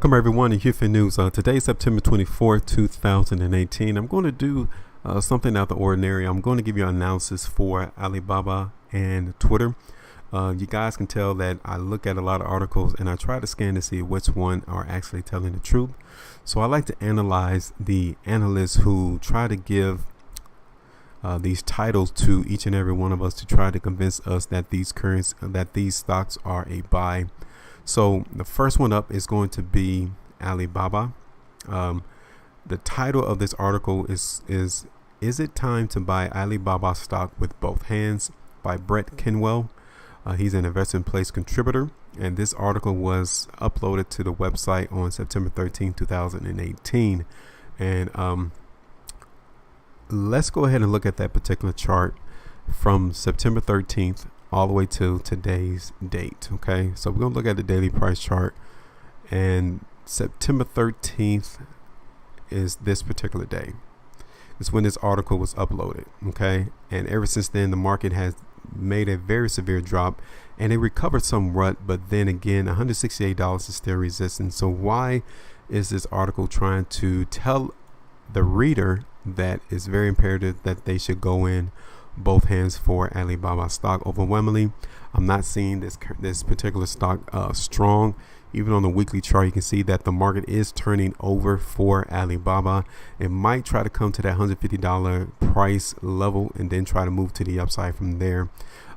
Welcome everyone to HueFin News. Today is September 24th, 2018. I'm going to do something out of the ordinary. I'm going to give you an analysis for Alibaba and Twitter. You guys can tell that I look at a lot of articles and I try to scan to see which one are actually telling the truth. So I like to analyze the analysts who try to give these titles to each and every one of us to try to convince us that these stocks are a buy. So the first one up is going to be Alibaba. The title of this article is it time to buy Alibaba stock with both hands, by Brett Kenwell. He's an Investment Place contributor, and this article was uploaded to the website on September 13, 2018. And let's go ahead and look at that particular chart from September 13th all the way to today's date. Okay, so we're going to look at the daily price chart, and September 13th is this particular day. It's when this article was uploaded. Okay, and ever since then the market has made a very severe drop, and it recovered somewhat, but then again $168 is still resistant. So why is this article trying to tell the reader that it's very imperative that they should go in both hands for Alibaba stock? Overwhelmingly, I'm not seeing this particular stock strong. Even on the weekly chart, you can see that the market is turning over for Alibaba. It might try to come to that $150 price level and then try to move to the upside from there.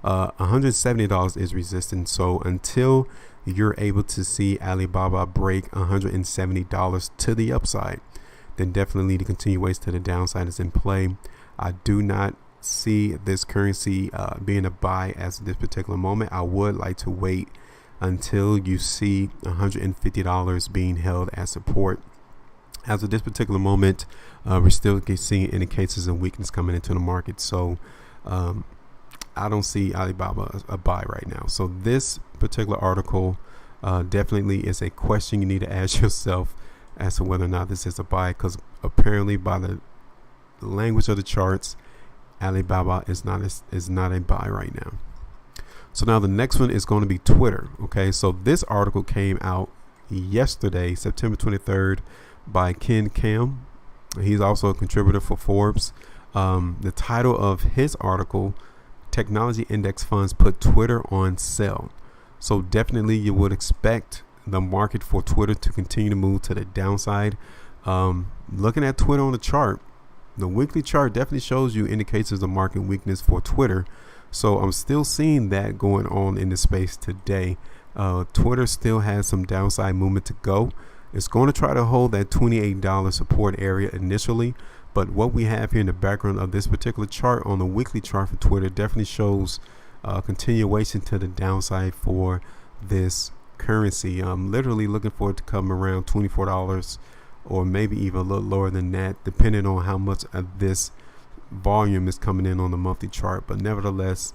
$170 is resistance. So until you're able to see Alibaba break $170 to the upside, then definitely the continuation to the downside is in play. I do not see this currency being a buy as this particular moment. I would like to wait until you see $150 being held as support. As of this particular moment, we're still seeing indicators of weakness coming into the market. So I don't see Alibaba as a buy right now. So this particular article definitely is a question you need to ask yourself as to whether or not this is a buy, because apparently by the language of the charts, Alibaba is not a buy right now. So now the next one is going to be Twitter. Okay, so this article came out yesterday, September 23rd, by Ken Cam. He's also a contributor for Forbes. The title of his article: Technology Index Funds Put Twitter on Sale. So definitely you would expect the market for Twitter to continue to move to the downside. Looking at Twitter on the chart, the weekly chart definitely shows you indicators of market weakness for Twitter. So I'm still seeing that going on in the space today. Twitter still has some downside movement to go. It's going to try to hold that $28 support area initially, but what we have here in the background of this particular chart on the weekly chart for Twitter definitely shows continuation to the downside for this currency. I'm literally looking for it to come around $24 or maybe even a little lower than that, depending on how much of this volume is coming in on the monthly chart. But nevertheless,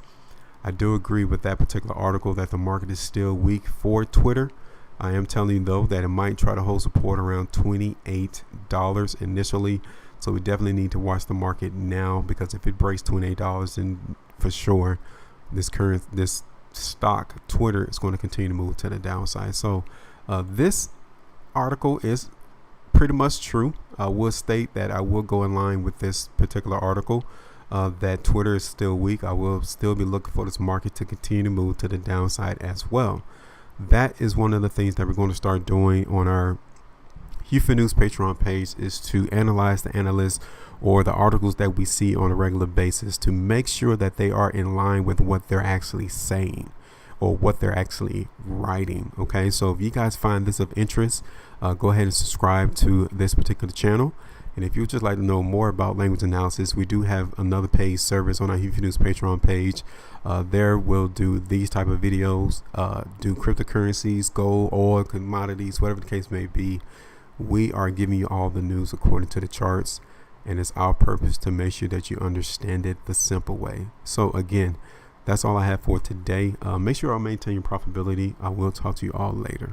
I do agree with that particular article that the market is still weak for Twitter. I am telling you though that it might try to hold support around $28 initially. So we definitely need to watch the market now, because if it breaks $28, then for sure this stock Twitter is going to continue to move to the downside. So this article is pretty much true. I will state that I will go in line with this particular article, that Twitter is still weak. I will still be looking for this market to continue to move to the downside as well. That is one of the things that we're going to start doing on our HueFin News Patreon page, is to analyze the analysts or the articles that we see on a regular basis to make sure that they are in line with what they're actually saying or what they're actually writing. Okay, so if you guys find this of interest, go ahead and subscribe to this particular channel. And if you'd just like to know more about language analysis, we do have another paid service on our HueFin News Patreon page. There we'll do these type of videos, do cryptocurrencies, gold, oil, commodities, whatever the case may be. We are giving you all the news according to the charts, and it's our purpose to make sure that you understand it the simple way. So again, that's all I have for today. Make sure you maintain your profitability. I will talk to you all later.